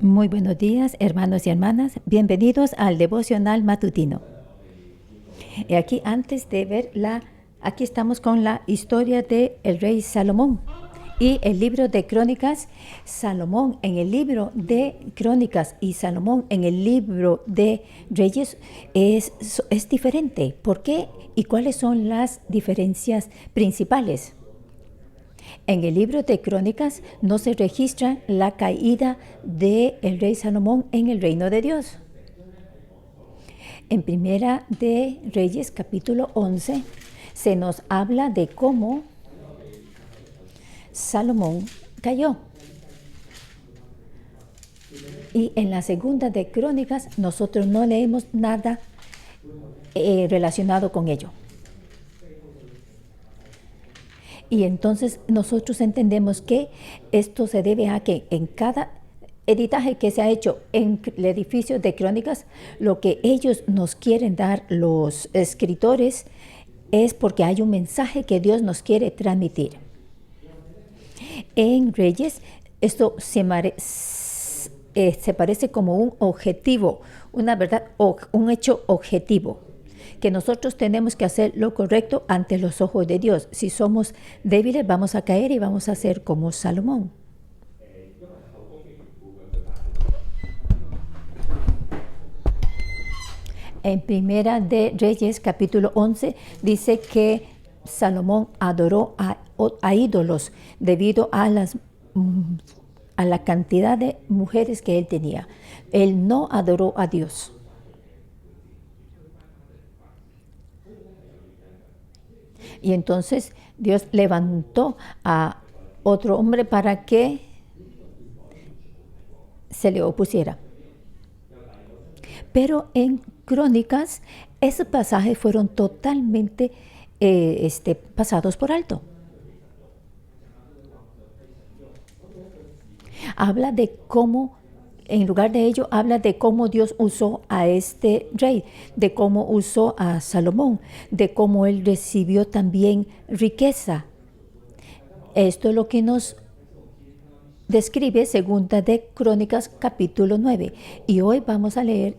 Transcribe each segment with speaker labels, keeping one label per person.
Speaker 1: Muy buenos días, hermanos y hermanas. Bienvenidos al devocional matutino. Y aquí, antes de aquí estamos con la historia del rey Salomón y el libro de Crónicas. Salomón en el libro de Crónicas y Salomón en el libro de Reyes es diferente. ¿Por qué? ¿Y cuáles son las diferencias principales? En el libro de Crónicas no se registra la caída del rey Salomón en el reino de Dios. En Primera de Reyes, capítulo 11, se nos habla de cómo Salomón cayó. Y en la Segunda de Crónicas nosotros no leemos nada relacionado con ello. Y entonces nosotros entendemos que esto se debe a que en cada editaje que se ha hecho en el edificio de Crónicas, lo que ellos nos quieren dar, los escritores, es porque hay un mensaje que Dios nos quiere transmitir. En Reyes, esto se parece como un objetivo, una verdad, un hecho objetivo, que nosotros tenemos que hacer lo correcto ante los ojos de Dios. Si somos débiles, vamos a caer y vamos a ser como Salomón. En Primera de Reyes, capítulo 11, dice que Salomón adoró a ídolos debido a la cantidad de mujeres que él tenía. Él no adoró a Dios. Y entonces Dios levantó a otro hombre para que se le opusiera. Pero en Crónicas, esos pasajes fueron totalmente pasados por alto. Habla de cómo, en lugar de ello, habla de cómo Dios usó a este rey, de cómo usó a Salomón, de cómo él recibió también riqueza. Esto es lo que nos describe Segunda de Crónicas, capítulo 9. Y hoy vamos a leer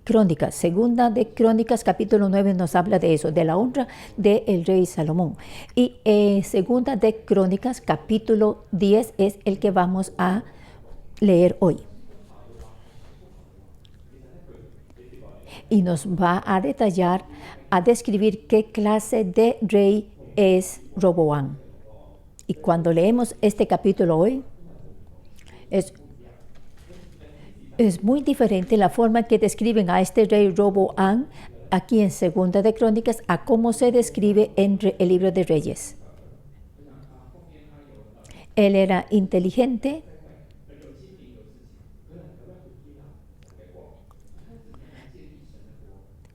Speaker 1: Crónicas. Segunda de Crónicas, capítulo 9 nos habla de eso, de la honra del rey Salomón. Y Segunda de Crónicas, capítulo 10 es el que vamos a leer hoy. Y nos va a detallar, a describir qué clase de rey es Roboam. Y cuando leemos este capítulo hoy, es muy diferente la forma que describen a este rey Roboam aquí en Segunda de Crónicas a cómo se describe en el libro de Reyes. Él era inteligente,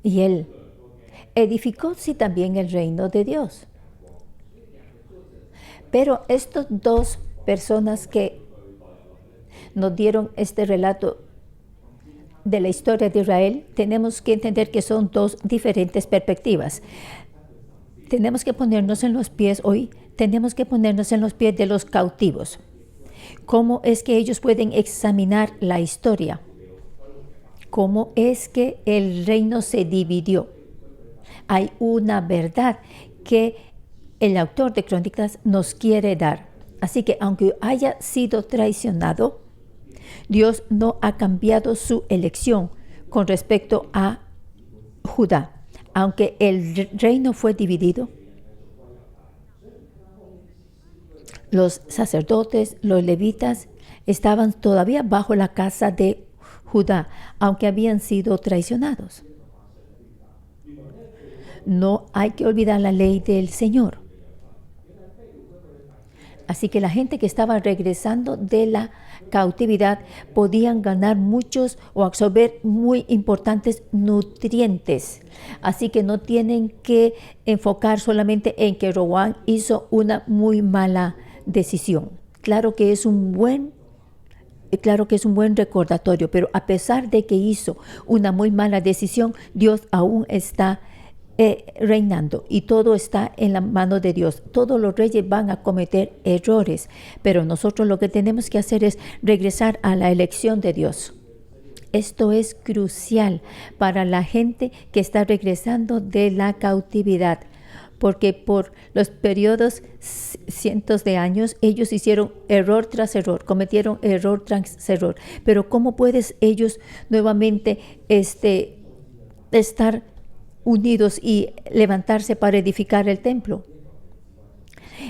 Speaker 1: y él edificó sí también el reino de Dios. Pero estas dos personas que nos dieron este relato de la historia de Israel, tenemos que entender que son dos diferentes perspectivas. Tenemos que ponernos en los pies hoy, tenemos que ponernos en los pies de los cautivos. ¿Cómo es que ellos pueden examinar la historia? ¿Cómo es que el reino se dividió? Hay una verdad que el autor de Crónicas nos quiere dar. Así que aunque haya sido traicionado, Dios no ha cambiado su elección con respecto a Judá. Aunque el reino fue dividido, los sacerdotes, los levitas, estaban todavía bajo la casa de Judá, aunque habían sido traicionados. No hay que olvidar la ley del Señor. Así que la gente que estaba regresando de la cautividad podían ganar muchos o absorber muy importantes nutrientes. Así que no tienen que enfocar solamente en que Roboam hizo una muy mala decisión. Claro que es un buen recordatorio, pero a pesar de que hizo una muy mala decisión, Dios aún está reinando y todo está en la mano de Dios. Todos los reyes van a cometer errores, pero nosotros lo que tenemos que hacer es regresar a la elección de Dios. Esto es crucial para la gente que está regresando de la cautividad, porque por los periodos cientos de años ellos hicieron error tras error, cometieron error tras error. Pero ¿cómo puedes ellos nuevamente estar unidos y levantarse para edificar el templo?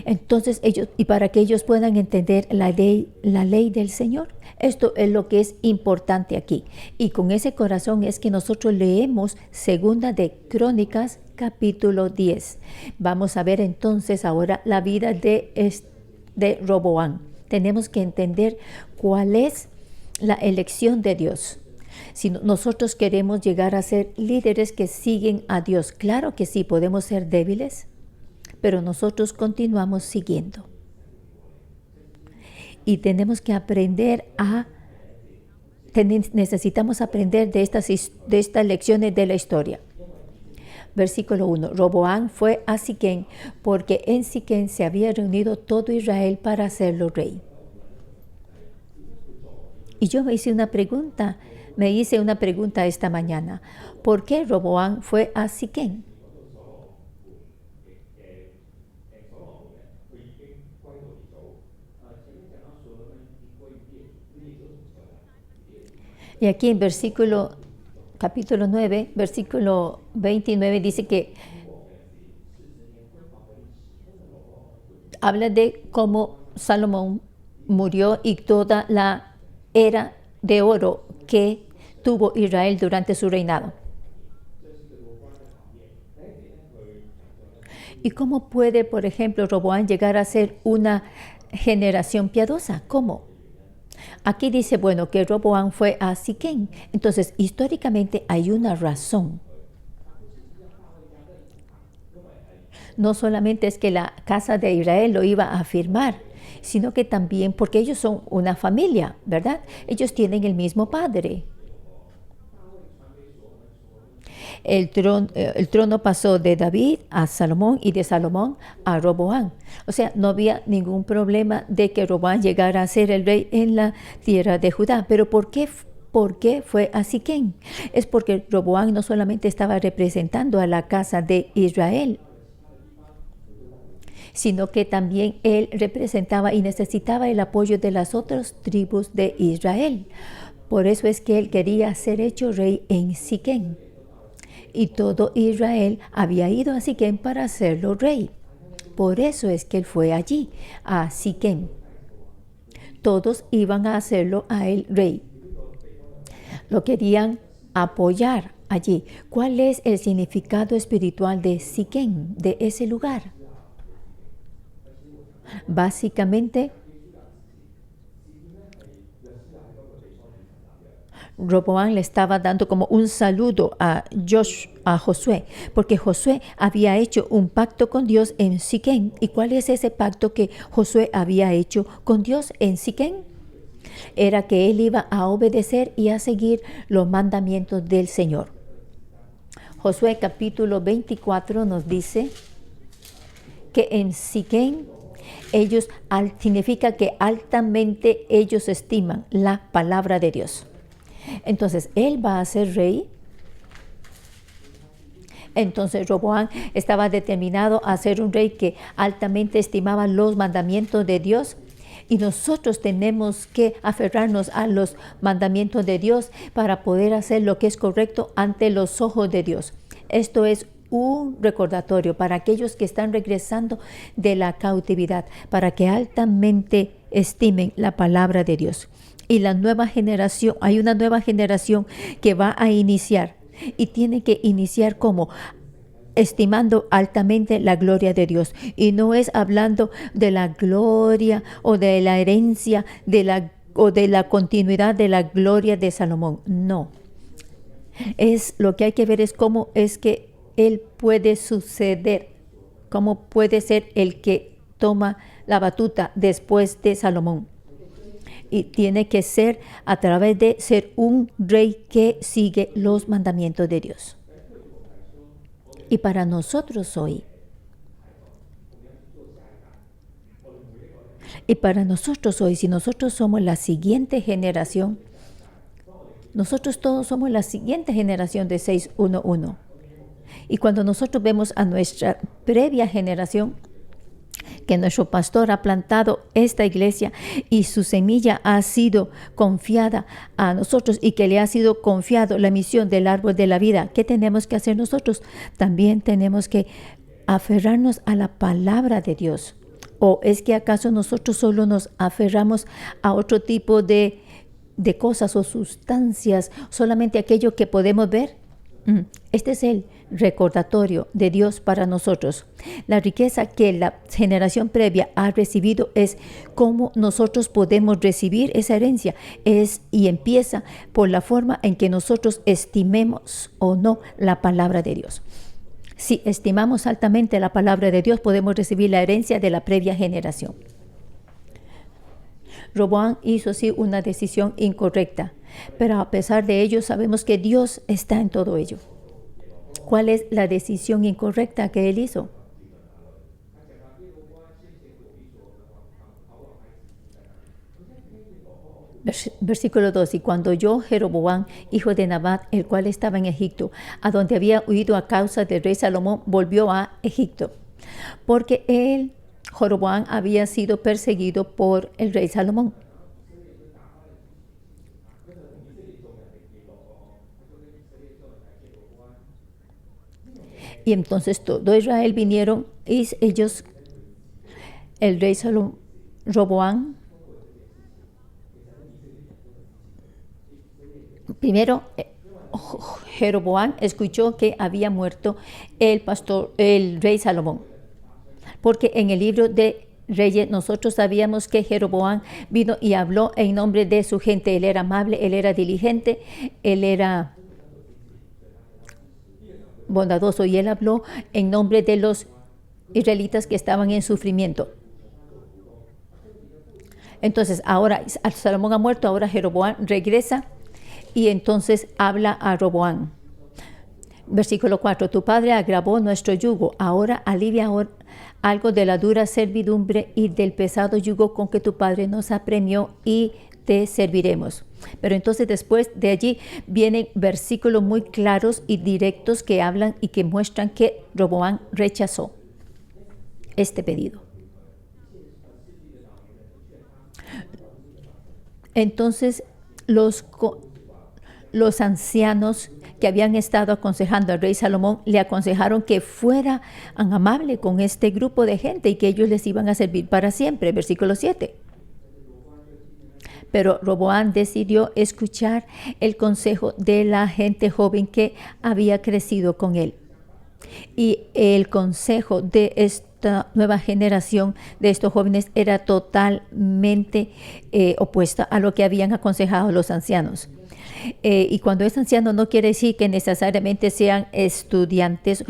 Speaker 1: Entonces ellos, y para que ellos puedan entender la ley del Señor, esto es lo que es importante aquí. Y con ese corazón es que nosotros leemos Segunda de Crónicas, capítulo 10. Vamos a ver entonces ahora la vida de Roboam. Tenemos que entender cuál es la elección de Dios. Si nosotros queremos llegar a ser líderes que siguen a Dios, claro que sí, podemos ser débiles, pero nosotros continuamos siguiendo. Y tenemos que aprender necesitamos aprender de estas lecciones de la historia. Versículo 1. Roboam fue a Siquem porque en Siquem se había reunido todo Israel para hacerlo rey. Y yo me hice una pregunta esta mañana. ¿Por qué Roboam fue a Siquem? Y aquí en capítulo 9, versículo 29, dice que habla de cómo Salomón murió y toda la era de oro que tuvo Israel durante su reinado. ¿Y cómo puede, por ejemplo, Roboam llegar a ser una generación piadosa? ¿Cómo? Aquí dice, bueno, que Roboam fue a Siquem. Entonces, históricamente hay una razón. No solamente es que la casa de Israel lo iba a afirmar, sino que también porque ellos son una familia, ¿verdad? Ellos tienen el mismo padre. El trono pasó de David a Salomón y de Salomón a Roboam. O sea, no había ningún problema de que Roboam llegara a ser el rey en la tierra de Judá. Pero ¿por qué fue a Siquem? Es porque Roboam no solamente estaba representando a la casa de Israel, sino que también él representaba y necesitaba el apoyo de las otras tribus de Israel. Por eso es que él quería ser hecho rey en Siquem. Y todo Israel había ido a Siquem para hacerlo rey. Por eso es que él fue allí, a Siquem. Todos iban a hacerlo a él rey. Lo querían apoyar allí. ¿Cuál es el significado espiritual de Siquem, de ese lugar? Básicamente, Roboam le estaba dando como un saludo a Josué, porque Josué había hecho un pacto con Dios en Siquem. ¿Y cuál es ese pacto que Josué había hecho con Dios en Siquem? Era que él iba a obedecer y a seguir los mandamientos del Señor. Josué capítulo 24 nos dice que en Siquem significa que altamente ellos estiman la palabra de Dios. Entonces, él va a ser rey. Entonces, Roboam estaba determinado a ser un rey que altamente estimaba los mandamientos de Dios. Y nosotros tenemos que aferrarnos a los mandamientos de Dios para poder hacer lo que es correcto ante los ojos de Dios. Esto es un recordatorio para aquellos que están regresando de la cautividad, para que altamente estimen la palabra de Dios. Y la nueva generación, hay una nueva generación que va a iniciar y tiene que iniciar como estimando altamente la gloria de Dios. Y no es hablando de la gloria o de la herencia o de la continuidad de la gloria de Salomón. No. Es lo que hay que ver es cómo es que él puede suceder, cómo puede ser el que toma la batuta después de Salomón. Y tiene que ser a través de ser un rey que sigue los mandamientos de Dios. Y para nosotros hoy, si nosotros somos la siguiente generación, nosotros todos somos la siguiente generación de 611. Y cuando nosotros vemos a nuestra previa generación, que nuestro pastor ha plantado esta iglesia y su semilla ha sido confiada a nosotros y que le ha sido confiado la misión del árbol de la vida, ¿qué tenemos que hacer nosotros? También tenemos que aferrarnos a la palabra de Dios. ¿O es que acaso nosotros solo nos aferramos a otro tipo de cosas o sustancias, solamente aquello que podemos ver? Este es el recordatorio de Dios para nosotros. La riqueza que la generación previa ha recibido es cómo nosotros podemos recibir esa herencia. Y empieza por la forma en que nosotros estimemos o no la palabra de Dios. Si estimamos altamente la palabra de Dios, podemos recibir la herencia de la previa generación. Roboam hizo sí una decisión incorrecta, pero a pesar de ello sabemos que Dios está en todo ello. ¿Cuál es la decisión incorrecta que él hizo? Versículo 2. Y cuando oyó Jeroboam, hijo de Nabat, el cual estaba en Egipto, a donde había huido a causa del rey Salomón, volvió a Egipto, porque Jeroboam había sido perseguido por el rey Salomón. Y entonces todo Israel vinieron y ellos, el rey Roboam, primero Jeroboam escuchó que había muerto el rey Salomón. Porque en el libro de Reyes nosotros sabíamos que Jeroboam vino y habló en nombre de su gente. Él era amable, él era diligente, él era bondadoso y él habló en nombre de los israelitas que estaban en sufrimiento. Entonces ahora Salomón ha muerto, ahora Jeroboam regresa y entonces habla a Roboam. Versículo 4. Tu padre agravó nuestro yugo, ahora alivia algo de la dura servidumbre y del pesado yugo con que tu padre nos apremió y te serviremos. Pero entonces después de allí vienen versículos muy claros y directos que hablan y que muestran que Roboam rechazó este pedido. Entonces los ancianos que habían estado aconsejando al rey Salomón le aconsejaron que fuera amable con este grupo de gente y que ellos les iban a servir para siempre. Versículo 7. Pero Roboam decidió escuchar el consejo de la gente joven que había crecido con él. Y el consejo de esta nueva generación de estos jóvenes era totalmente opuesta a lo que habían aconsejado los ancianos. Y cuando es anciano no quiere decir que necesariamente sean estudiantes,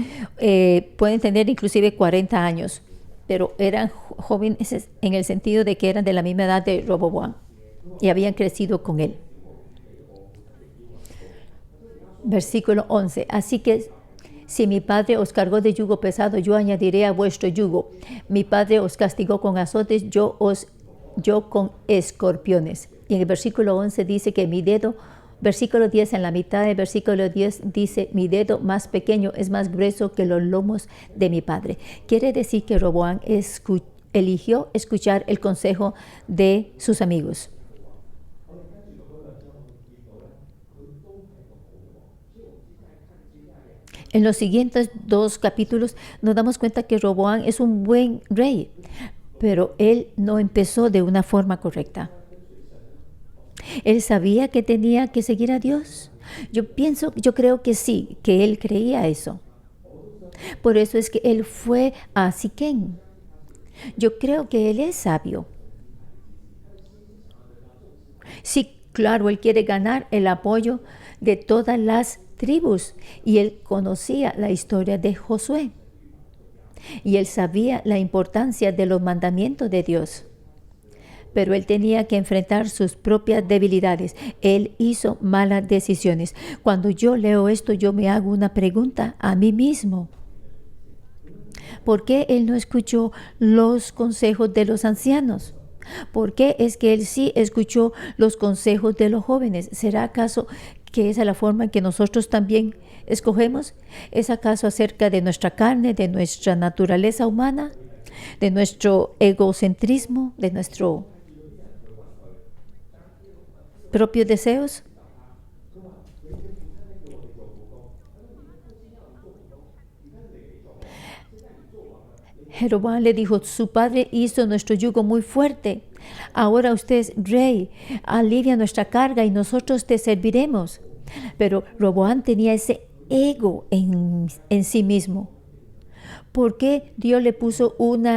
Speaker 1: pueden tener inclusive 40 años, pero eran jóvenes en el sentido de que eran de la misma edad de Roboam y habían crecido con él. Versículo 11. Así que si mi padre os cargó de yugo pesado, yo añadiré a vuestro yugo. Mi padre os castigó con azotes, yo con escorpiones. Y en el versículo 11 dice que mi dedo, versículo 10, en la mitad del versículo 10 dice, mi dedo más pequeño es más grueso que los lomos de mi padre. Quiere decir que Roboam eligió escuchar el consejo de sus amigos. En los siguientes 2 capítulos nos damos cuenta que Roboam es un buen rey, pero él no empezó de una forma correcta. Él sabía que tenía que seguir a Dios. Yo creo que sí, que él creía eso. Por eso es que él fue a Siquem. Yo creo que él es sabio. Sí, claro, él quiere ganar el apoyo de todas las tribus y él conocía la historia de Josué y él sabía la importancia de los mandamientos de Dios, pero él tenía que enfrentar sus propias debilidades. Él hizo malas decisiones. Cuando yo leo esto, yo me hago una pregunta a mí mismo. ¿Por qué él no escuchó los consejos de los ancianos? ¿Por qué es que él sí escuchó los consejos de los jóvenes? ¿Será acaso que esa es la forma en que nosotros también escogemos? ¿Es acaso acerca de nuestra carne, de nuestra naturaleza humana, de nuestro egocentrismo, de nuestros propios deseos? Jeroboam le dijo, su padre hizo nuestro yugo muy fuerte. Ahora usted es rey, alivia nuestra carga y nosotros te serviremos. Pero Roboam tenía ese ego en sí mismo. ¿Por qué Dios le puso un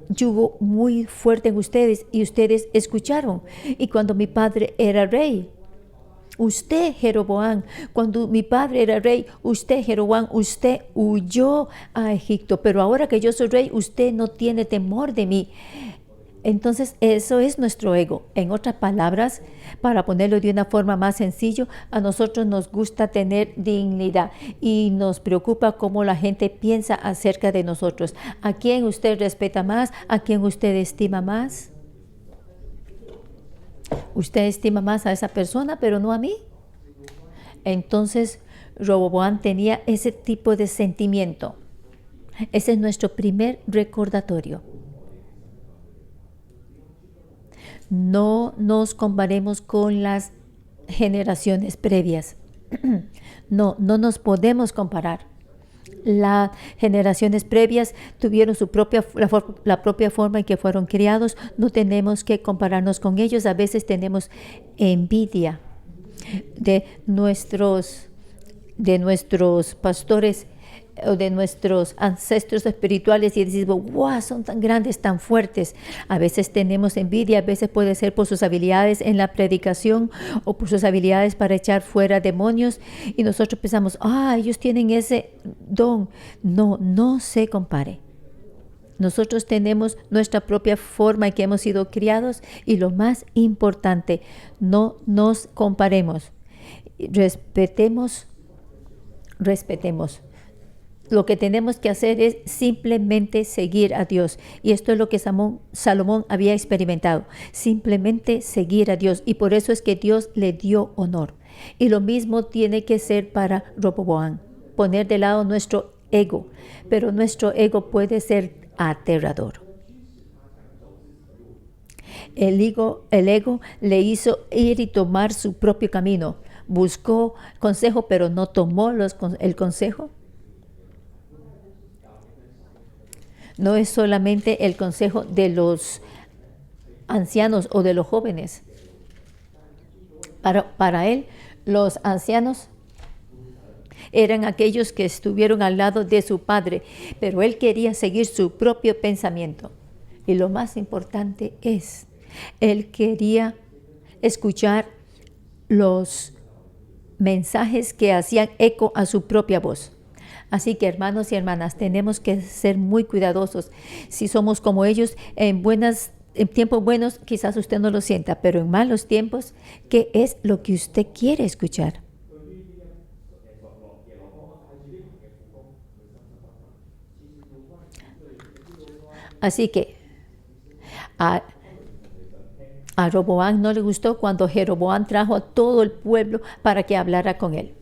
Speaker 1: yugo muy fuerte en ustedes y ustedes escucharon? Y cuando mi padre era rey, usted, Jeroboam, cuando mi padre era rey, usted, Jeroboam, usted huyó a Egipto, pero ahora que yo soy rey, usted no tiene temor de mí. Entonces, eso es nuestro ego. En otras palabras, para ponerlo de una forma más sencilla, a nosotros nos gusta tener dignidad y nos preocupa cómo la gente piensa acerca de nosotros. ¿A quién usted respeta más? ¿A quién usted estima más? Usted estima más a esa persona, pero no a mí. Entonces, Roboam tenía ese tipo de sentimiento. Ese es nuestro primer recordatorio. No nos comparemos con las generaciones previas. No nos podemos comparar. Las generaciones previas tuvieron la propia forma en que fueron criados. No tenemos que compararnos con ellos. A veces tenemos envidia de nuestros pastores o de nuestros ancestros espirituales y decimos, wow, son tan grandes, tan fuertes. A veces tenemos envidia, a veces puede ser por sus habilidades en la predicación o por sus habilidades para echar fuera demonios y nosotros pensamos, ellos tienen ese don. No se compare. Nosotros tenemos nuestra propia forma en que hemos sido criados y lo más importante, no nos comparemos. Respetemos. Lo que tenemos que hacer es simplemente seguir a Dios. Y esto es lo que Salomón había experimentado. Simplemente seguir a Dios. Y por eso es que Dios le dio honor. Y lo mismo tiene que ser para Roboam. Poner de lado nuestro ego. Pero nuestro ego puede ser aterrador. El ego le hizo ir y tomar su propio camino. Buscó consejo, pero no tomó el consejo. No es solamente el consejo de los ancianos o de los jóvenes. Para él, los ancianos eran aquellos que estuvieron al lado de su padre, pero él quería seguir su propio pensamiento. Y lo más importante es, él quería escuchar los mensajes que hacían eco a su propia voz. Así que, hermanos y hermanas, tenemos que ser muy cuidadosos. Si somos como ellos, en tiempos buenos quizás usted no lo sienta, pero en malos tiempos, ¿qué es lo que usted quiere escuchar? Así que a Roboam no le gustó cuando Jeroboam trajo a todo el pueblo para que hablara con él.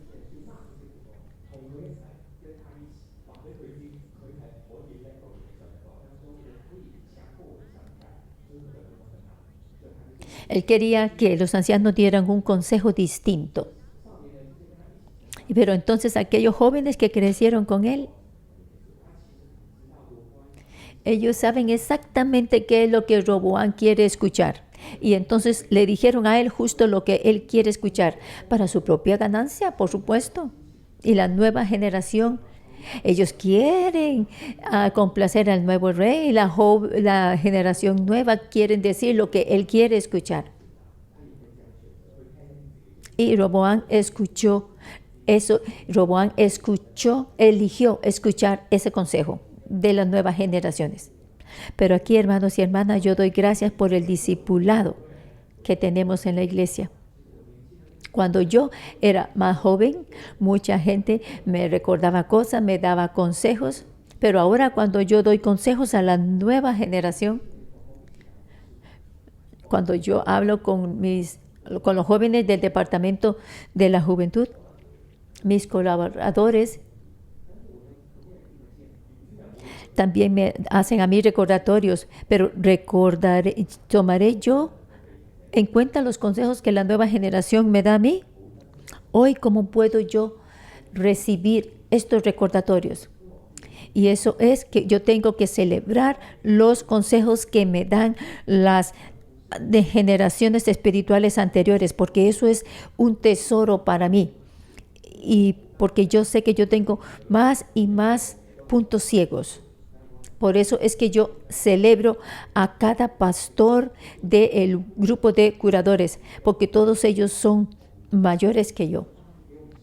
Speaker 1: Él quería que los ancianos dieran un consejo distinto. Pero entonces aquellos jóvenes que crecieron con él, ellos saben exactamente qué es lo que Roboam quiere escuchar. Y entonces le dijeron a él justo lo que él quiere escuchar, para su propia ganancia, por supuesto. Y la nueva generación, ellos quieren complacer al nuevo rey. La generación nueva quieren decir lo que él quiere escuchar. Y Roboam escuchó eso. Roboam eligió escuchar ese consejo de las nuevas generaciones. Pero aquí, hermanos y hermanas, yo doy gracias por el discipulado que tenemos en la iglesia. Cuando yo era más joven, mucha gente me recordaba cosas, me daba consejos, Pero ahora cuando yo doy consejos a la nueva generación, cuando yo hablo con los jóvenes del Departamento de la Juventud, mis colaboradores también me hacen a mí recordatorios, pero tomaré yo en cuenta los consejos que la nueva generación me da a mí. Hoy, ¿cómo puedo yo recibir estos recordatorios? Y eso es que yo tengo que celebrar los consejos que me dan las de generaciones espirituales anteriores, porque eso es un tesoro para mí. Y porque yo sé que yo tengo más y más puntos ciegos. Por eso es que yo celebro a cada pastor del grupo de curadores, porque todos ellos son mayores que yo.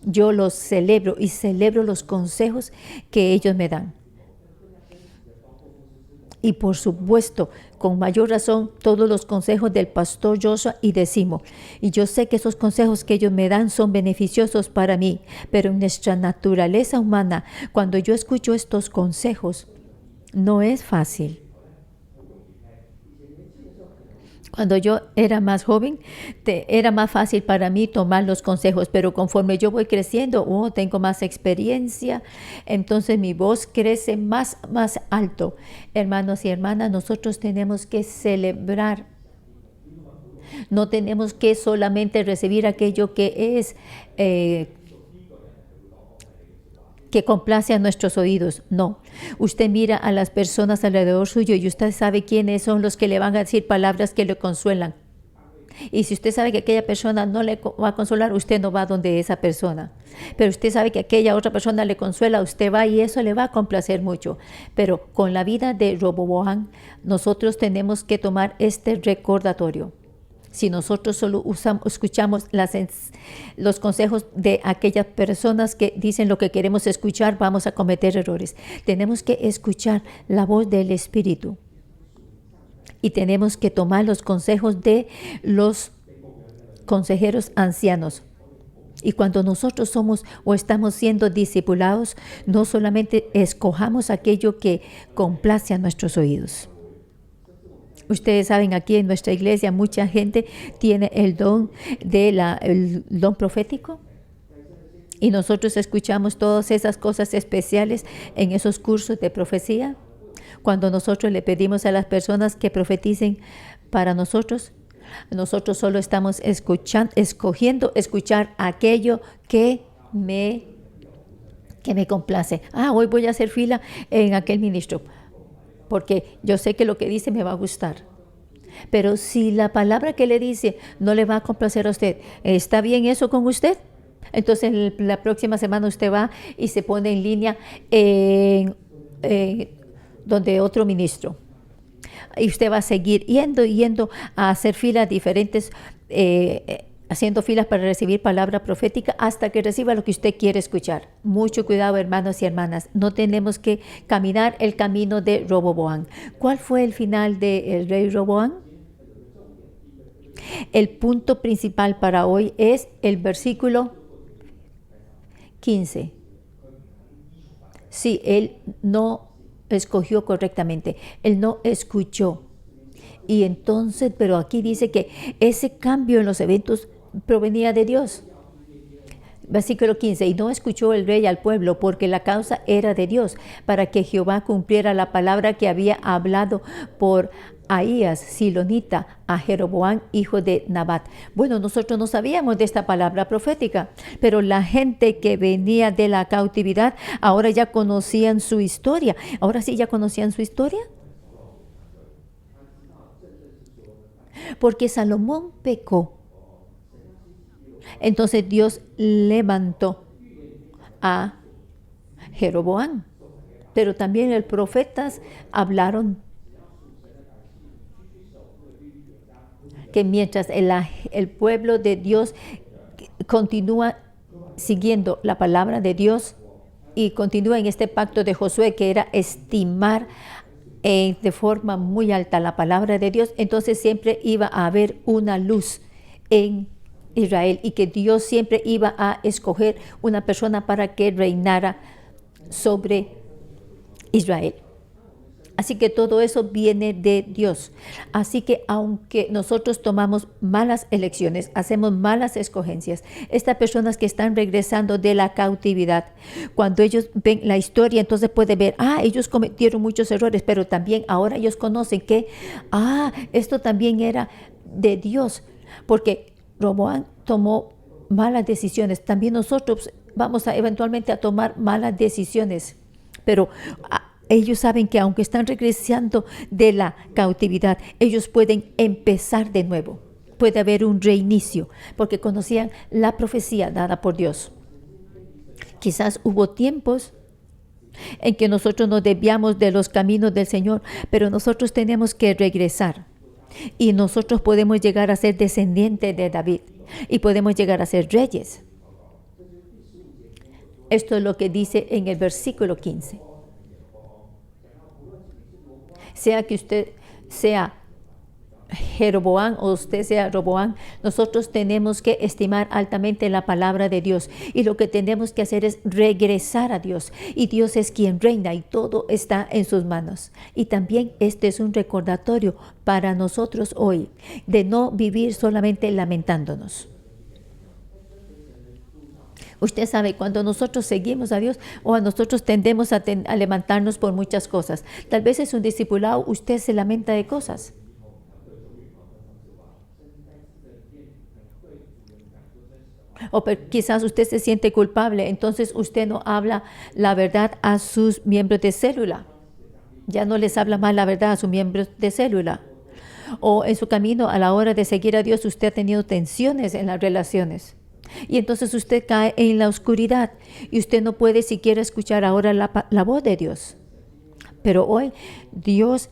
Speaker 1: Yo los celebro y celebro los consejos que ellos me dan. Y por supuesto, con mayor razón, todos los consejos del pastor Joshua y de Simo. Y yo sé que esos consejos que ellos me dan son beneficiosos para mí, pero en nuestra naturaleza humana, cuando yo escucho estos consejos, no es fácil. Cuando yo era más joven, era más fácil para mí tomar los consejos, pero conforme yo voy creciendo, tengo más experiencia, entonces mi voz crece más alto. Hermanos y hermanas, nosotros tenemos que celebrar. No tenemos que solamente recibir aquello que es que complace a nuestros oídos. No. Usted mira a las personas alrededor suyo y usted sabe quiénes son los que le van a decir palabras que le consuelan. Y si usted sabe que aquella persona no le va a consolar, usted no va donde esa persona. Pero usted sabe que aquella otra persona le consuela, usted va y eso le va a complacer mucho. Pero con la vida de Roboam, nosotros tenemos que tomar este recordatorio. Si nosotros solo escuchamos los consejos de aquellas personas que dicen lo que queremos escuchar, vamos a cometer errores. Tenemos que escuchar la voz del Espíritu. Y tenemos que tomar los consejos de los consejeros ancianos. Y cuando nosotros somos o estamos siendo discipulados, no solamente escojamos aquello que complace a nuestros oídos. Ustedes saben, aquí en nuestra iglesia mucha gente tiene el don el don profético. Y nosotros escuchamos todas esas cosas especiales en esos cursos de profecía. Cuando nosotros le pedimos a las personas que profeticen para nosotros solo estamos escogiendo escuchar aquello que me complace. Hoy voy a hacer fila en aquel ministro, porque yo sé que lo que dice me va a gustar. Pero si la palabra que le dice no le va a complacer a usted, ¿está bien eso con usted? Entonces la próxima semana usted va y se pone en línea donde otro ministro. Y usted va a seguir yendo a hacer filas diferentes, haciendo filas para recibir palabra profética hasta que reciba lo que usted quiere escuchar. Mucho cuidado, hermanos y hermanas. No tenemos que caminar el camino de Roboam. ¿Cuál fue el final del rey Roboam? El punto principal para hoy es el versículo 15. Sí, él no escogió correctamente. Él no escuchó. Y entonces, pero aquí dice que ese cambio en los eventos provenía de Dios. Versículo 15, y no escuchó el rey al pueblo, porque la causa era de Dios, para que Jehová cumpliera la palabra que había hablado por Ahías, silonita, a Jeroboam, hijo de Nabat. Bueno, nosotros no sabíamos de esta palabra profética, pero la gente que venía de la cautividad, ahora ya conocían su historia. Ahora sí ya conocían su historia. Porque Salomón pecó. Entonces Dios levantó a Jeroboam, pero también los profetas hablaron que mientras el pueblo de Dios continúa siguiendo la palabra de Dios y continúa en este pacto de Josué, que era estimar de forma muy alta la palabra de Dios, entonces siempre iba a haber una luz en Israel y que Dios siempre iba a escoger una persona para que reinara sobre Israel. Así que todo eso viene de Dios. Así que aunque nosotros tomamos malas elecciones, hacemos malas escogencias, estas personas que están regresando de la cautividad, cuando ellos ven la historia, entonces pueden ver, ellos cometieron muchos errores, pero también ahora ellos conocen que, esto también era de Dios, porque Roboam tomó malas decisiones. También nosotros vamos a eventualmente a tomar malas decisiones, pero ellos saben que aunque están regresando de la cautividad, ellos pueden empezar de nuevo. Puede haber un reinicio, porque conocían la profecía dada por Dios. Quizás hubo tiempos en que nosotros nos desviamos de los caminos del Señor, pero nosotros tenemos que regresar. Y nosotros podemos llegar a ser descendientes de David y podemos llegar a ser reyes. Esto es lo que dice en el versículo 15. Sea que usted sea Jeroboam o usted sea Roboam, nosotros tenemos que estimar altamente la palabra de Dios, y lo que tenemos que hacer es regresar a Dios, y Dios es quien reina y todo está en sus manos. Y también este es un recordatorio para nosotros hoy de no vivir solamente lamentándonos. Usted sabe, cuando nosotros seguimos a Dios, o a nosotros tendemos a levantarnos por muchas cosas. Tal vez es un discipulado, usted se lamenta de cosas. O quizás usted se siente culpable, entonces usted no habla la verdad a sus miembros de célula. Ya no les habla más la verdad a sus miembros de célula. O en su camino a la hora de seguir a Dios, usted ha tenido tensiones en las relaciones. Y entonces usted cae en la oscuridad y usted no puede siquiera escuchar ahora la voz de Dios. Pero hoy Dios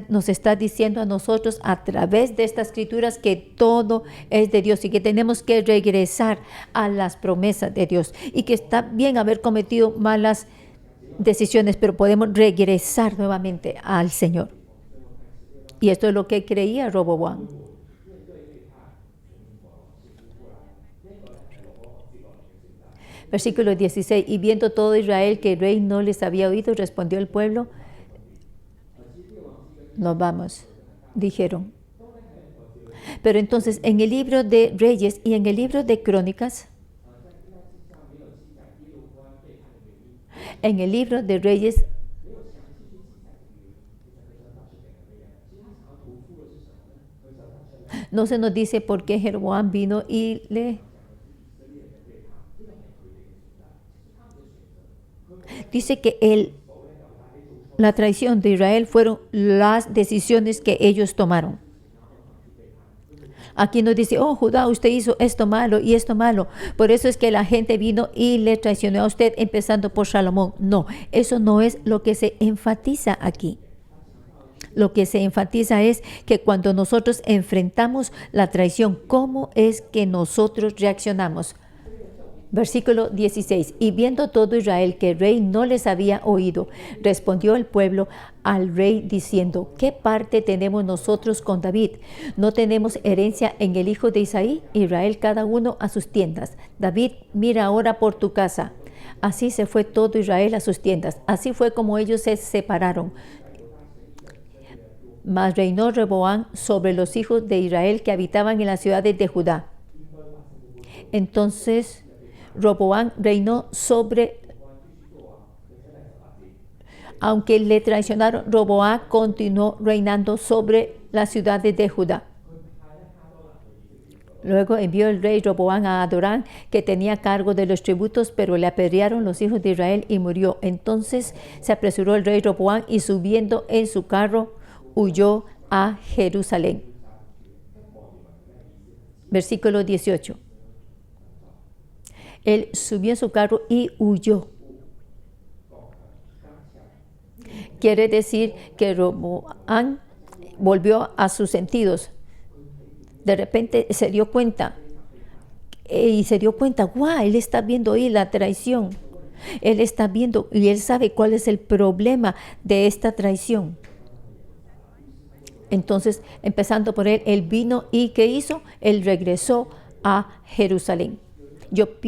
Speaker 1: nos está diciendo a nosotros a través de estas escrituras que todo es de Dios y que tenemos que regresar a las promesas de Dios, y que está bien haber cometido malas decisiones, pero podemos regresar nuevamente al Señor. Y esto es lo que creía Roboam. Versículo 16. Y viendo todo Israel que el rey no les había oído, respondió el pueblo: nos vamos, dijeron. Pero entonces en el libro de Reyes y en el libro de Crónicas, en el libro de Reyes, no se nos dice por qué Jeroboam vino y dice que la traición de Israel fueron las decisiones que ellos tomaron. Aquí nos dice: Judá, usted hizo esto malo y esto malo, por eso es que la gente vino y le traicionó a usted, empezando por Salomón. No, eso no es lo que se enfatiza aquí. Lo que se enfatiza es que cuando nosotros enfrentamos la traición, ¿cómo es que nosotros reaccionamos? Versículo 16. Y viendo todo Israel que el rey no les había oído, respondió el pueblo al rey diciendo: ¿qué parte tenemos nosotros con David? ¿No tenemos herencia en el hijo de Isaí? Israel cada uno a sus tiendas. David, mira ahora por tu casa. Así se fue todo Israel a sus tiendas. Así fue como ellos se separaron. Mas reinó Roboam sobre los hijos de Israel que habitaban en las ciudades de Judá. Entonces Roboam reinó aunque le traicionaron, Roboam continuó reinando sobre las ciudades de Judá. Luego envió el rey Roboam a Adorán, que tenía cargo de los tributos, pero le apedrearon los hijos de Israel y murió. Entonces se apresuró el rey Roboam y, subiendo en su carro, huyó a Jerusalén. Versículo 18. Él subió en su carro y huyó. Quiere decir que Roboam volvió a sus sentidos. De repente se dio cuenta, ¡guau! Él está viendo ahí la traición. Él está viendo y él sabe cuál es el problema de esta traición. Entonces, empezando por él vino y ¿qué hizo? Él regresó a Jerusalén. Yo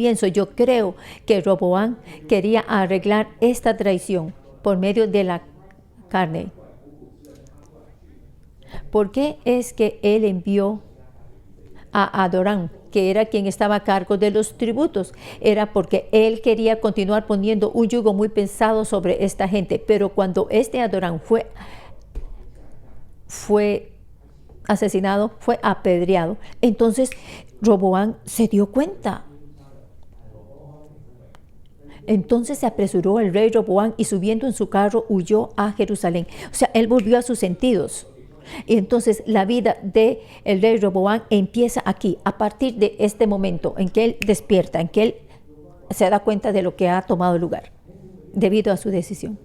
Speaker 1: creo que Roboam quería arreglar esta traición. por medio de la carne. ¿Por qué es que él envió a Adorán, que era quien estaba a cargo de los tributos? Era porque él quería continuar poniendo un yugo muy pesado sobre esta gente. Pero cuando este Adorán fue asesinado, fue apedreado, entonces Roboam se dio cuenta. Entonces se apresuró el rey Roboam y subiendo en su carro huyó a Jerusalén. O sea, él volvió a sus sentidos. Y entonces la vida del rey Roboam empieza aquí, a partir de este momento en que él despierta, en que él se da cuenta de lo que ha tomado lugar debido a su decisión.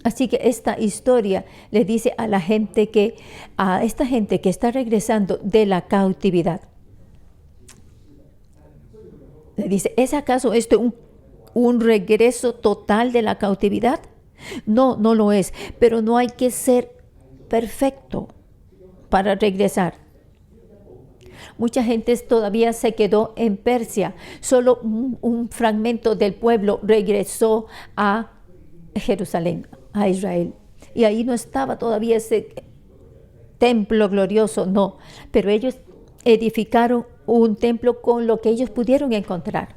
Speaker 1: Así que esta historia le dice a esta gente que está regresando de la cautividad, le dice, ¿es acaso esto un regreso total de la cautividad? No, no lo es, pero no hay que ser perfecto para regresar. Mucha gente todavía se quedó en Persia, solo un fragmento del pueblo regresó a Jerusalén, a Israel. Y ahí no estaba todavía ese templo glorioso, no, pero ellos edificaron un templo con lo que ellos pudieron encontrar.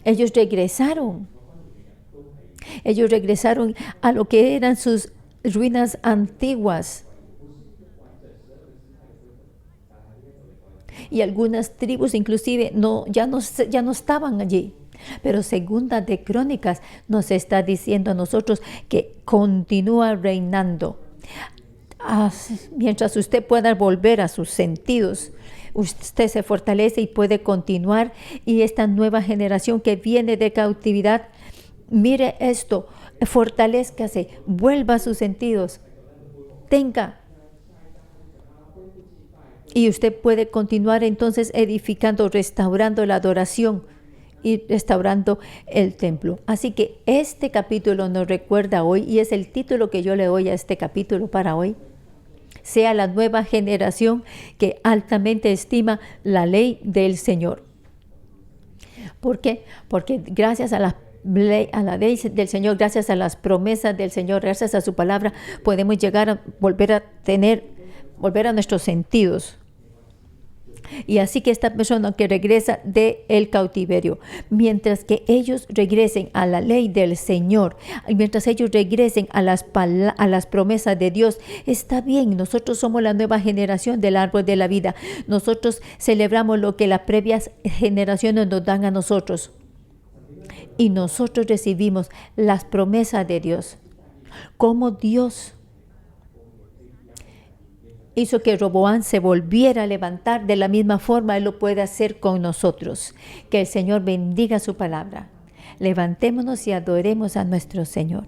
Speaker 1: Ellos regresaron a lo que eran sus ruinas antiguas. Y algunas tribus inclusive ya no estaban allí. Pero Segunda de Crónicas nos está diciendo a nosotros que continúa reinando. Mientras usted pueda volver a sus sentidos, usted se fortalece y puede continuar. Y esta nueva generación que viene de cautividad, mire esto, fortalézcase, vuelva a sus sentidos, tenga. Y usted puede continuar entonces edificando, restaurando la adoración y restaurando el templo. Así que este capítulo nos recuerda hoy, y es el título que yo le doy a este capítulo para hoy: sea la nueva generación que altamente estima la ley del Señor. ¿Por qué? Porque gracias a la ley del Señor, gracias a las promesas del Señor, gracias a su palabra, podemos llegar a volver a nuestros sentidos. Y así que esta persona que regresa del cautiverio, mientras que ellos regresen a la ley del Señor, mientras ellos regresen a las promesas de Dios, está bien. Nosotros somos la nueva generación del árbol de la vida. Nosotros celebramos lo que las previas generaciones nos dan a nosotros. Y nosotros recibimos las promesas de Dios. Como Dios hizo que Roboam se volviera a levantar, de la misma forma Él lo puede hacer con nosotros. Que el Señor bendiga su palabra. Levantémonos y adoremos a nuestro Señor.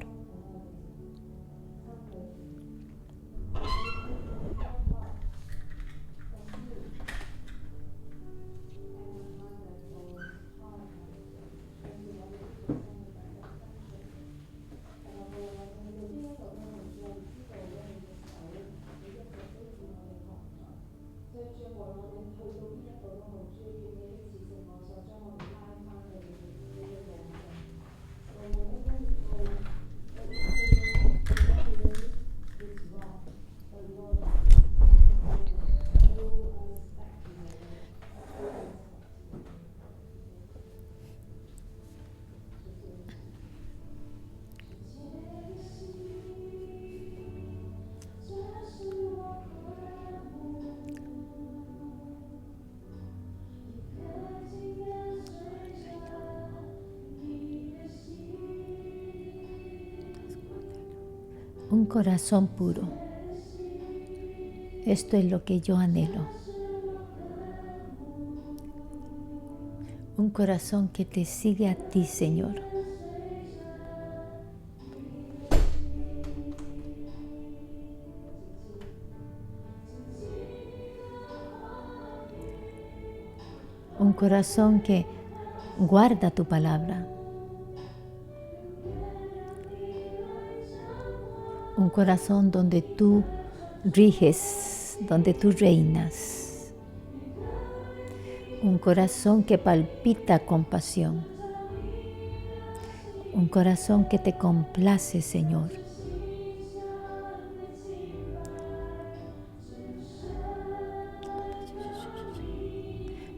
Speaker 1: Un corazón puro. Esto es lo que yo anhelo. Un corazón que te sigue a ti, Señor. Un corazón que guarda tu palabra. Un corazón donde tú riges, donde tú reinas. Un corazón que palpita con pasión. Un corazón que te complace, Señor.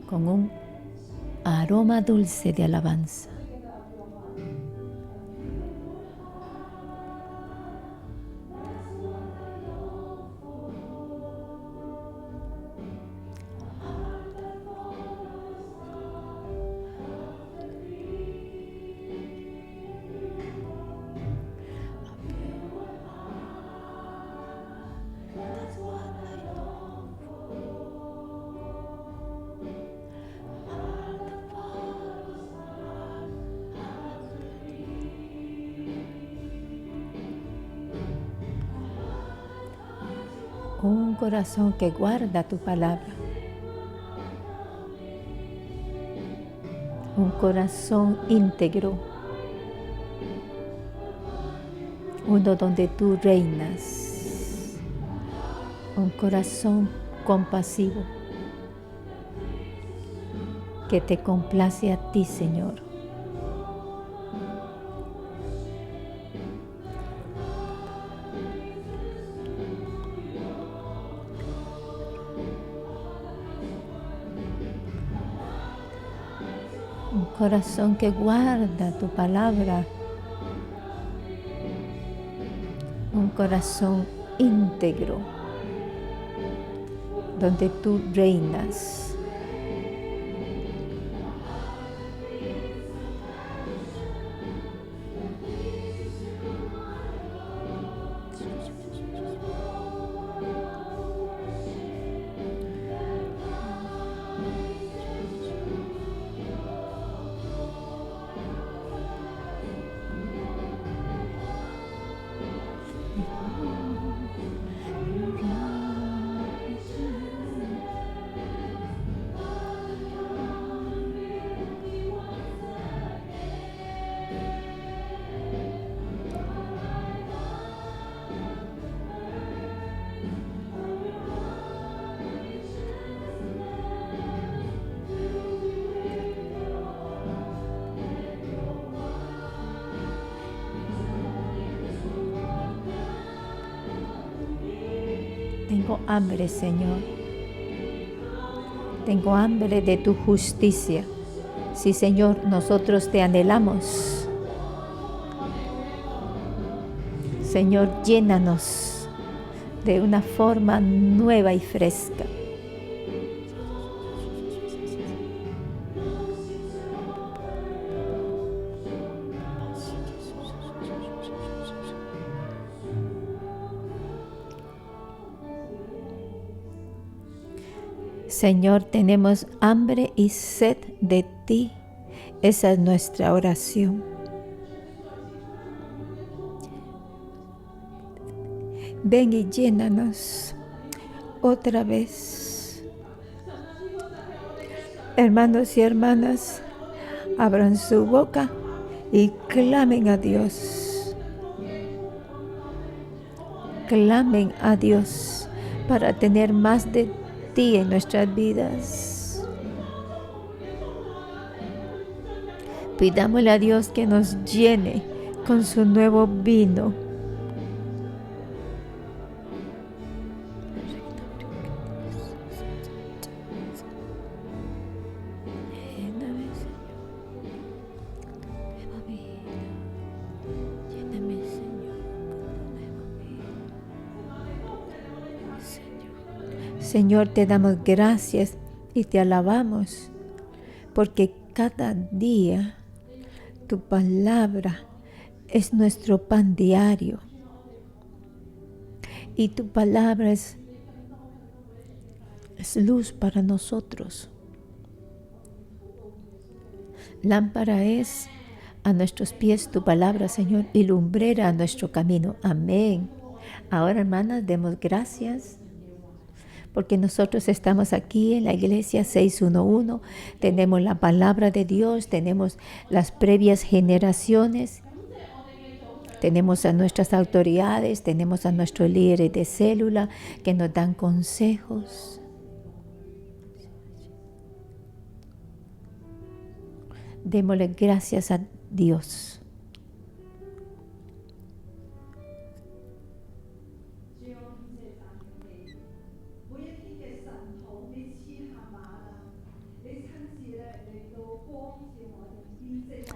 Speaker 1: Con un aroma dulce de alabanza. Un corazón que guarda tu palabra. Un corazón íntegro. Uno donde tú reinas. Un corazón compasivo que te complace a ti, Señor. Un corazón que guarda tu palabra. Un corazón íntegro, donde tú reinas. Tengo hambre, Señor. Tengo hambre de tu justicia. Sí, Señor, nosotros te anhelamos. Señor, llénanos de una forma nueva y fresca. Señor, tenemos hambre y sed de ti. Esa es nuestra oración. Ven y llénanos otra vez. Hermanos y hermanas, abran su boca y clamen a Dios. Clamen a Dios para tener más de ti en nuestras vidas. Pidámosle a Dios que nos llene con su nuevo vino. Señor, te damos gracias y te alabamos, porque cada día tu palabra es nuestro pan diario. Y tu palabra es luz para nosotros. Lámpara es a nuestros pies tu palabra, Señor, y lumbrera a nuestro camino. Amén. Ahora, hermanas, demos gracias porque nosotros estamos aquí en la iglesia 611, tenemos la palabra de Dios, tenemos las previas generaciones, tenemos a nuestras autoridades, tenemos a nuestros líderes de célula que nos dan consejos. Démosle gracias a Dios.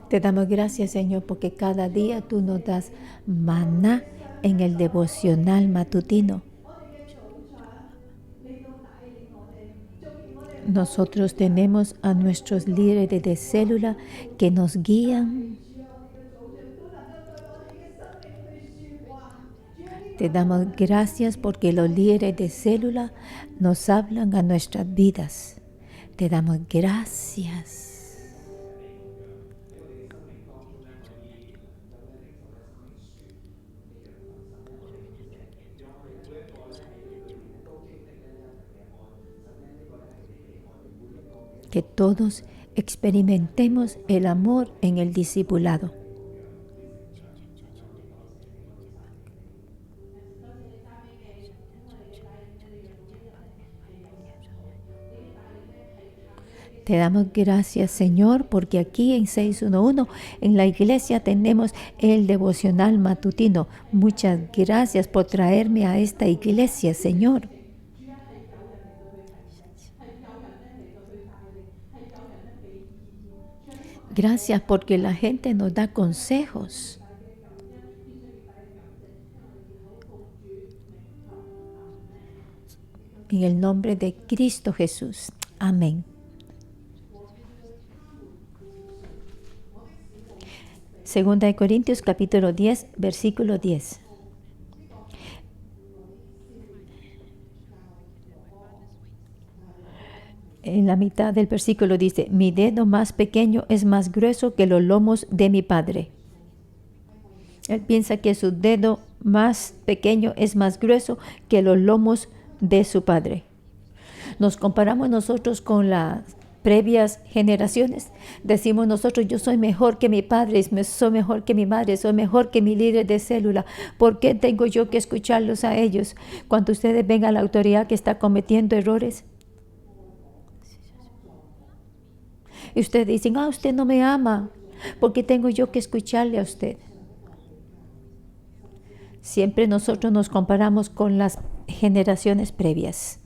Speaker 1: Te damos gracias, Señor, porque cada día tú nos das maná en el devocional matutino. Nosotros tenemos a nuestros líderes de célula que nos guían. Te damos gracias porque los líderes de célula nos hablan a nuestras vidas. Te damos gracias. Que todos experimentemos el amor en el discipulado. Te damos gracias, Señor, porque aquí en 611, en la iglesia, tenemos el devocional matutino. Muchas gracias por traerme a esta iglesia, Señor. Gracias porque la gente nos da consejos. En el nombre de Cristo Jesús. Amén. Segunda de Corintios capítulo 10, versículo 10. En la mitad del versículo dice, mi dedo más pequeño es más grueso que los lomos de mi padre. Él piensa que su dedo más pequeño es más grueso que los lomos de su padre. Nos comparamos nosotros con las previas generaciones. Decimos nosotros, yo soy mejor que mi padre, soy mejor que mi madre, soy mejor que mi líder de célula. ¿Por qué tengo yo que escucharlos a ellos cuando ustedes ven a la autoridad que está cometiendo errores? Y ustedes dicen, usted no me ama. ¿Por qué tengo yo que escucharle a usted? Siempre nosotros nos comparamos con las generaciones previas.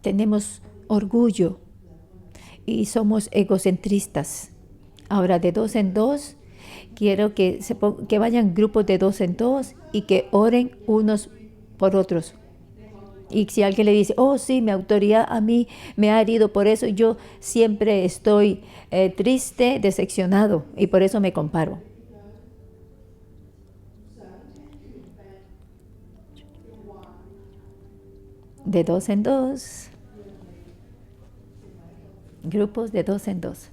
Speaker 1: Tenemos orgullo y somos egocentristas. Ahora, de 2 en 2, quiero que vayan grupos de 2 en 2 y que oren unos por otros. Y si alguien le dice, sí, mi autoridad a mí me ha herido, por eso yo siempre estoy triste, decepcionado, y por eso me comparo. De 2 en 2. Grupos de 2 en 2.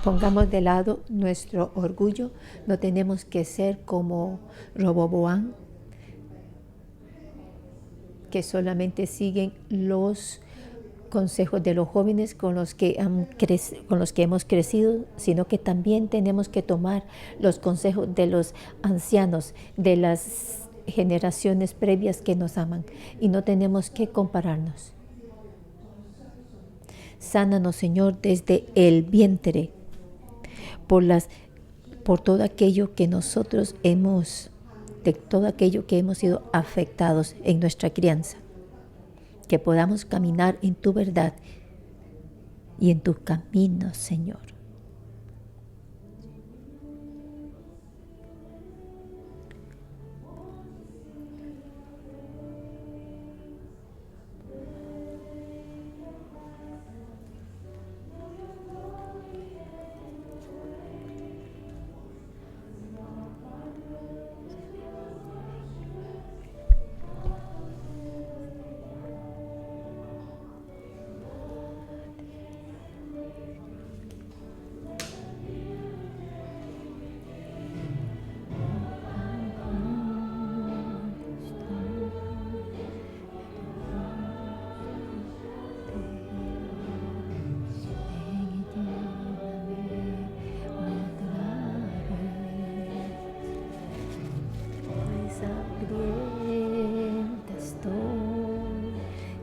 Speaker 1: Pongamos de lado nuestro orgullo. No tenemos que ser como Roboboam, que solamente siguen los consejos de los jóvenes con los que hemos crecido, sino que también tenemos que tomar los consejos de los ancianos, de las generaciones previas que nos aman, y no tenemos que compararnos. Sánanos, Señor, desde el vientre, por todo aquello que nosotros de todo aquello que hemos sido afectados en nuestra crianza. Que podamos caminar en tu verdad y en tus caminos, Señor.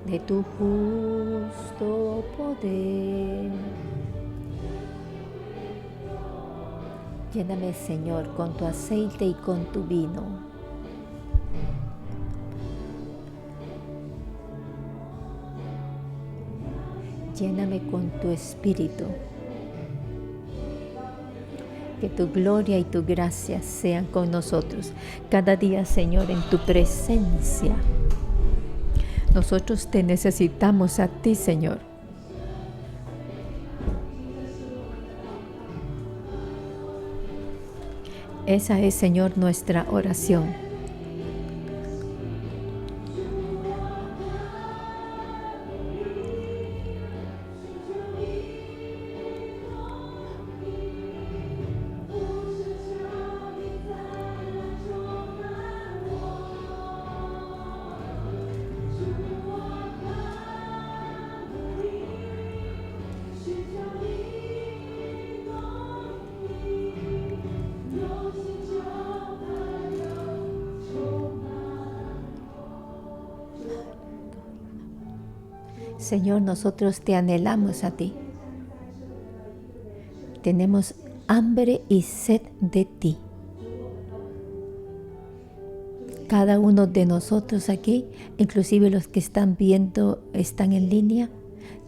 Speaker 1: De tu justo poder. Lléname, Señor, con tu aceite y con tu vino. Lléname con tu espíritu. Que tu gloria y tu gracia sean con nosotros cada día, Señor, en tu presencia. Nosotros te necesitamos a ti, Señor. Esa es, Señor, nuestra oración. Señor, nosotros te anhelamos a ti. Tenemos hambre y sed de ti. Cada uno de nosotros aquí, inclusive los que están viendo, están en línea,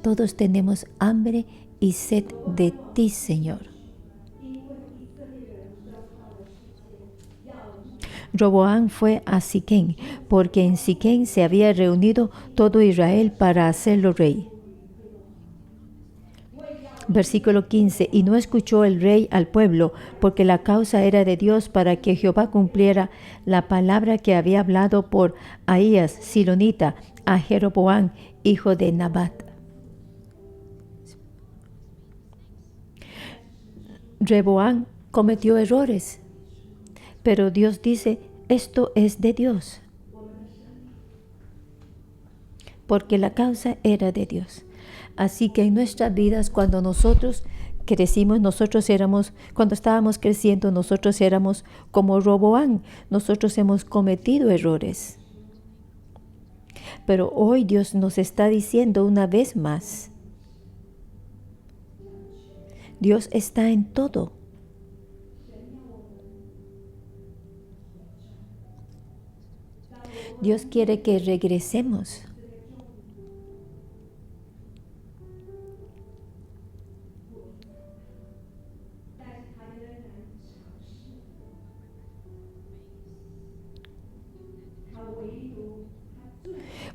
Speaker 1: todos tenemos hambre y sed de ti, Señor. Roboam fue a Siquén, porque en Siquén se había reunido todo Israel para hacerlo rey. Versículo 15. Y no escuchó el rey al pueblo, porque la causa era de Dios, para que Jehová cumpliera la palabra que había hablado por Ahías, silonita, a Jeroboam, hijo de Nabat. Reboam cometió errores, pero Dios dice, esto es de Dios, porque la causa era de Dios. Así que en nuestras vidas, cuando nosotros crecimos, cuando estábamos creciendo, nosotros éramos como Roboam, nosotros hemos cometido errores. Pero hoy Dios nos está diciendo una vez más, Dios está en todo. Dios quiere que regresemos.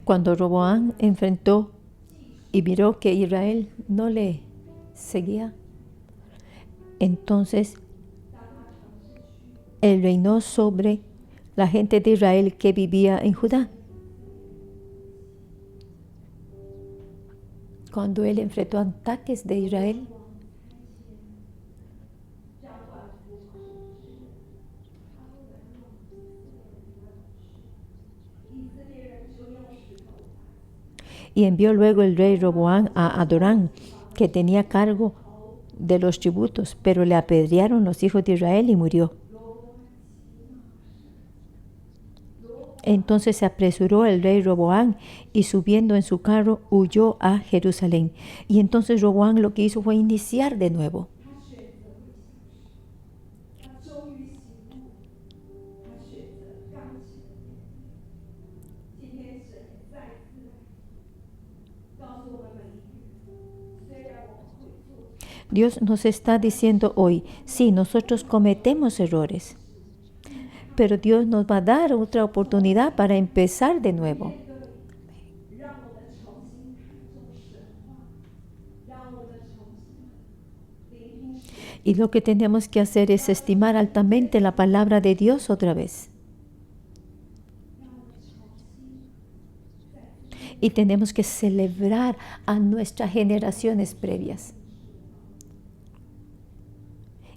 Speaker 1: Cuando Roboam enfrentó y miró que Israel no le seguía, entonces él reinó sobre la gente de Israel que vivía en Judá. Cuando él enfrentó ataques de Israel, y envió luego el rey Roboam a Adorán, que tenía cargo de los tributos, pero le apedrearon los hijos de Israel y murió. Entonces se apresuró el rey Roboam y subiendo en su carro huyó a Jerusalén. Y entonces Roboam lo que hizo fue iniciar de nuevo. Dios nos está diciendo hoy, sí, nosotros cometemos errores, pero Dios nos va a dar otra oportunidad para empezar de nuevo. Y lo que tenemos que hacer es estimar altamente la palabra de Dios otra vez. Y tenemos que celebrar a nuestras generaciones previas.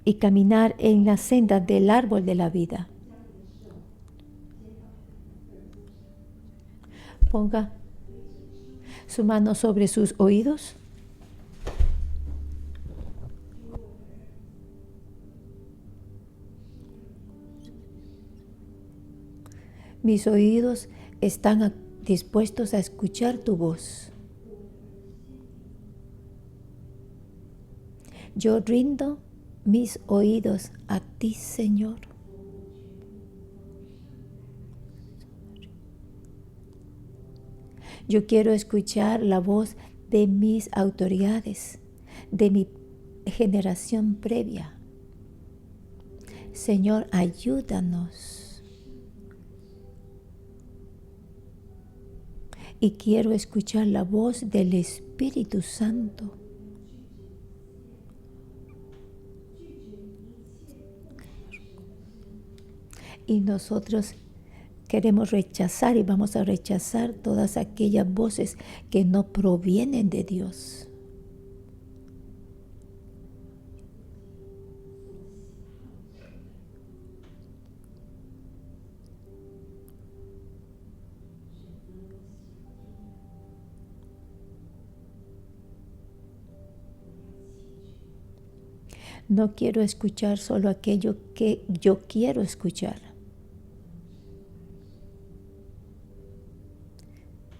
Speaker 1: Y caminar en la senda del árbol de la vida. Ponga su mano sobre sus oídos. Mis oídos están dispuestos a escuchar tu voz. Yo rindo mis oídos a ti, Señor. Yo quiero escuchar la voz de mis autoridades, de mi generación previa. Señor, ayúdanos. Y quiero escuchar la voz del Espíritu Santo. Y nosotros queremos rechazar y vamos a rechazar todas aquellas voces que no provienen de Dios. No quiero escuchar solo aquello que yo quiero escuchar.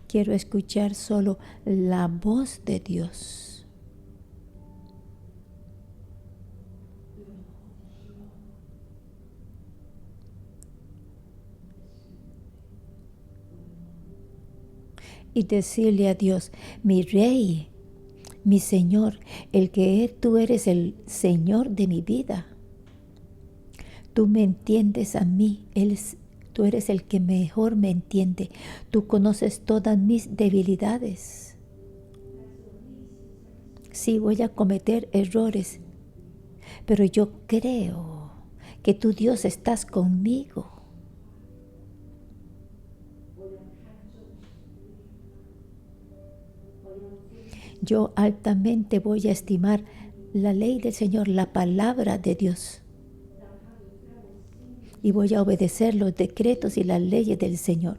Speaker 1: Quiero escuchar solo la voz de Dios. y decirle a Dios, mi Rey, mi Señor, tú eres el Señor de mi vida. Tú me entiendes a mí, tú eres el que mejor me entiende. Tú conoces todas mis debilidades. Sí, voy a cometer errores, pero yo creo que tú, Dios, estás conmigo. Yo altamente voy a estimar la ley del Señor, la palabra de Dios. Y voy a obedecer los decretos y las leyes del Señor.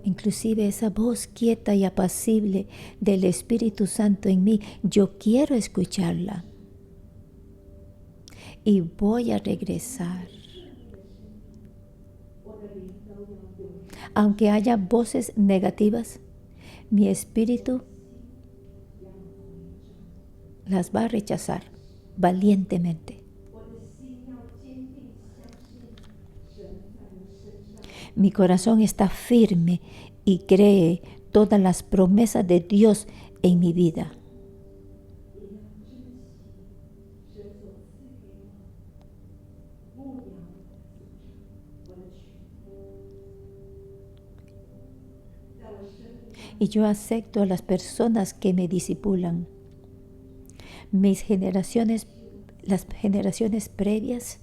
Speaker 1: Inclusive esa voz quieta y apacible del Espíritu Santo en mí, yo quiero escucharla. Y voy a regresar. Aunque haya voces negativas, mi espíritu las va a rechazar valientemente. Mi corazón está firme y cree todas las promesas de Dios en mi vida. Y yo acepto a las personas que me disipulan. Las generaciones previas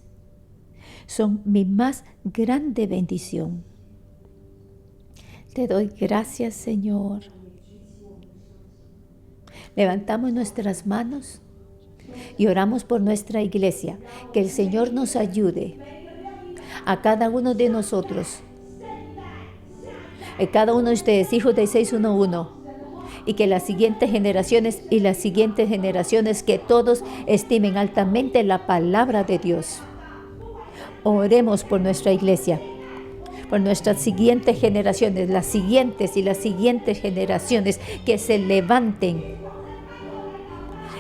Speaker 1: son mi más grande bendición. Te doy gracias, Señor. Levantamos nuestras manos y oramos por nuestra iglesia. Que el Señor nos ayude a cada uno de nosotros, a cada uno de ustedes, hijos de 611, y que las siguientes generaciones que todos estimen altamente la palabra de Dios. Oremos por nuestra iglesia, por nuestras siguientes generaciones, las siguientes generaciones que se levanten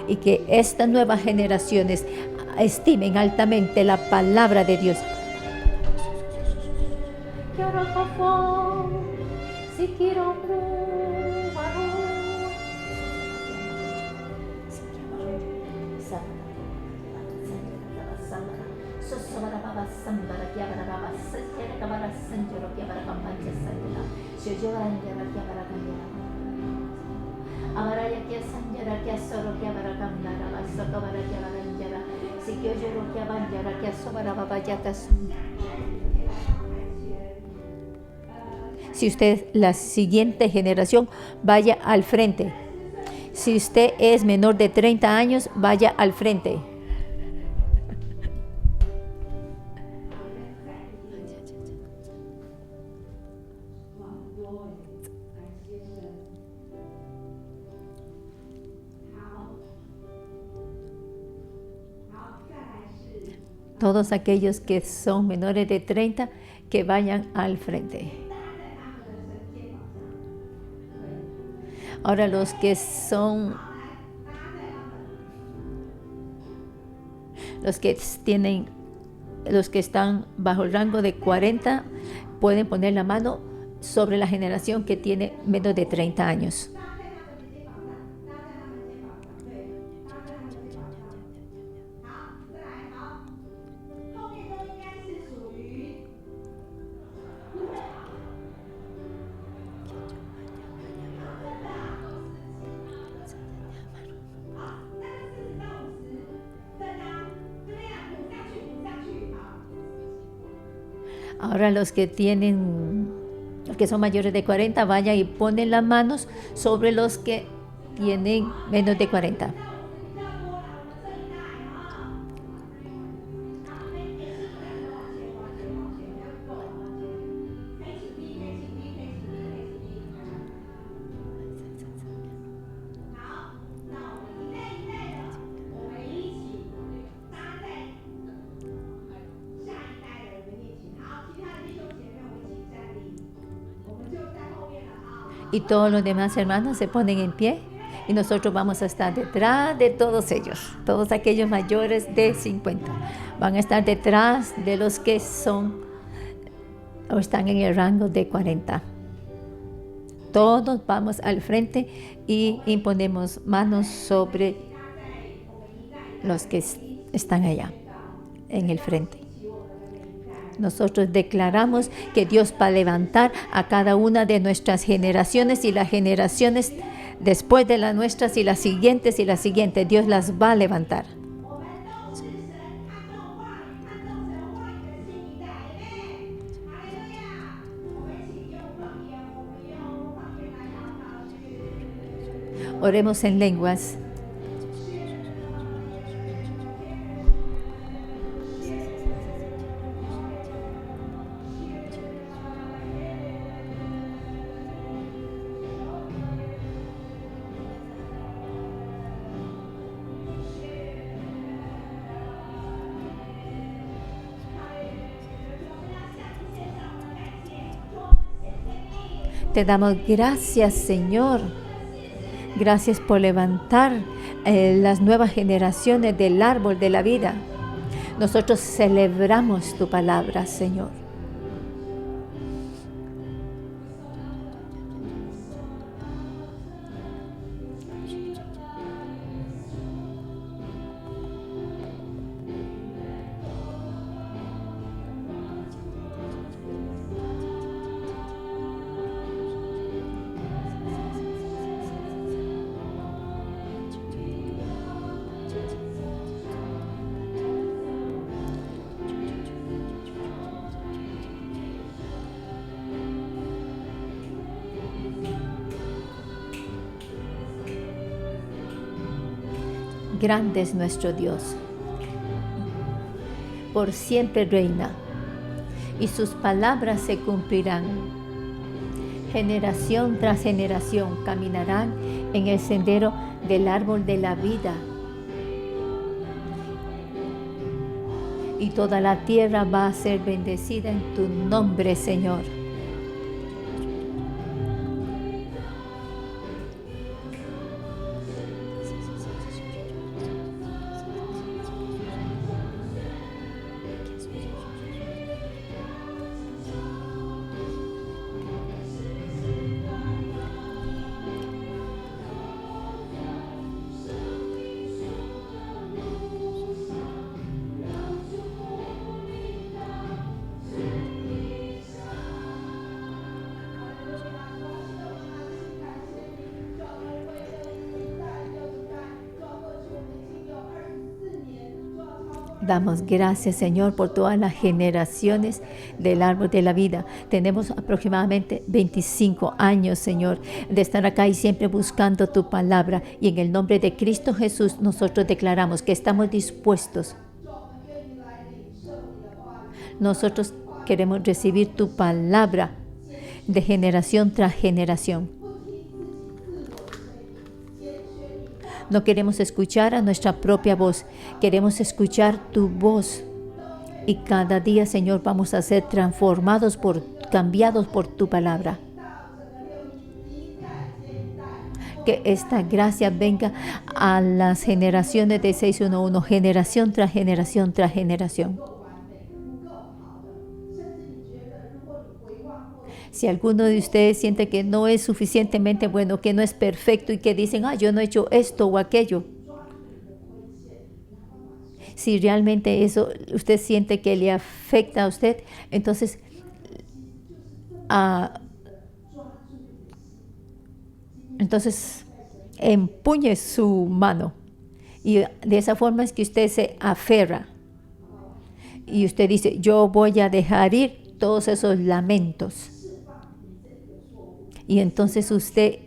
Speaker 1: y que estas nuevas generaciones estimen altamente la palabra de Dios. Si usted, la siguiente generación, vaya al frente. Si usted es menor de 30 años, vaya al frente. Todos aquellos que son menores de 30, que vayan al frente. Ahora los que están bajo el rango de 40, pueden poner la mano sobre la generación que tiene menos de 30 años. Ahora los que son mayores de 40, vayan y ponen las manos sobre los que tienen menos de 40. Y todos los demás hermanos se ponen en pie y nosotros vamos a estar detrás de todos ellos. Todos aquellos mayores de 50 van a estar detrás de los que son o están en el rango de 40. Todos vamos al frente y imponemos manos sobre los que están allá en el frente. Nosotros declaramos que Dios va a levantar a cada una de nuestras generaciones y las generaciones después de las nuestras y las siguientes y las siguientes. Dios las va a levantar. Oremos en lenguas. Te damos gracias, Señor. Gracias por levantar las nuevas generaciones del árbol de la vida. Nosotros celebramos tu palabra, Señor. Grande es nuestro Dios, por siempre reina, y sus palabras se cumplirán. Generación tras generación caminarán en el sendero del árbol de la vida, y toda la tierra va a ser bendecida en tu nombre, Señor. Damos gracias, Señor, por todas las generaciones del árbol de la vida. Tenemos aproximadamente 25 años, Señor, de estar acá y siempre buscando tu palabra. Y en el nombre de Cristo Jesús, nosotros declaramos que estamos dispuestos. Nosotros queremos recibir tu palabra de generación tras generación. No queremos escuchar a nuestra propia voz, queremos escuchar tu voz. Y cada día, Señor, vamos a ser transformados, cambiados por tu palabra. Que esta gracia venga a las generaciones de 611, generación tras generación tras generación. Si alguno de ustedes siente que no es suficientemente bueno, que no es perfecto y que dicen, yo no he hecho esto o aquello. Si realmente eso usted siente que le afecta a usted, entonces empuñe su mano. Y de esa forma es que usted se aferra. Y usted dice, yo voy a dejar ir todos esos lamentos. Y entonces usted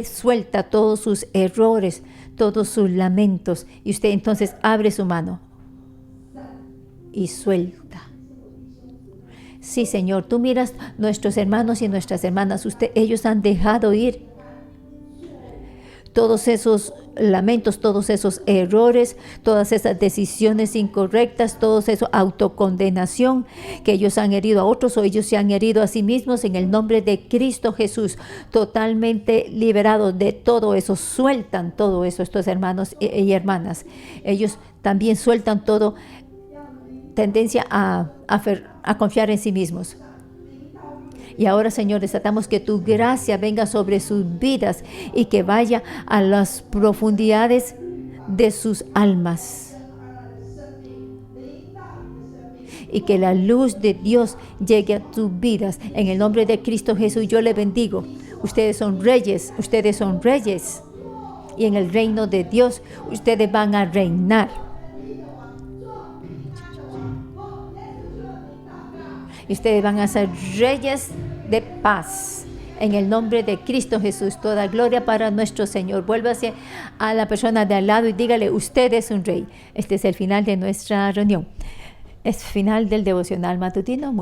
Speaker 1: suelta todos sus errores, todos sus lamentos. Y usted entonces abre su mano y suelta. Sí, Señor, tú miras nuestros hermanos y nuestras hermanas. Ellos han dejado ir todos esos lamentos, todos esos errores, todas esas decisiones incorrectas, todo eso autocondenación que ellos han herido a otros o ellos se han herido a sí mismos. En el nombre de Cristo Jesús, totalmente liberados de todo eso, sueltan todo eso, estos hermanos y hermanas. Ellos también sueltan todo tendencia a a confiar en sí mismos. Y ahora, Señor, desatamos que tu gracia venga sobre sus vidas y que vaya a las profundidades de sus almas. Y que la luz de Dios llegue a sus vidas. En el nombre de Cristo Jesús, yo le bendigo. Ustedes son reyes, ustedes son reyes. Y en el reino de Dios, ustedes van a reinar. Y ustedes van a ser reyes de paz. En el nombre de Cristo Jesús, toda gloria para nuestro Señor. Vuélvase a la persona de al lado y dígale, usted es un rey. Este es el final de nuestra reunión. Es final del devocional matutino.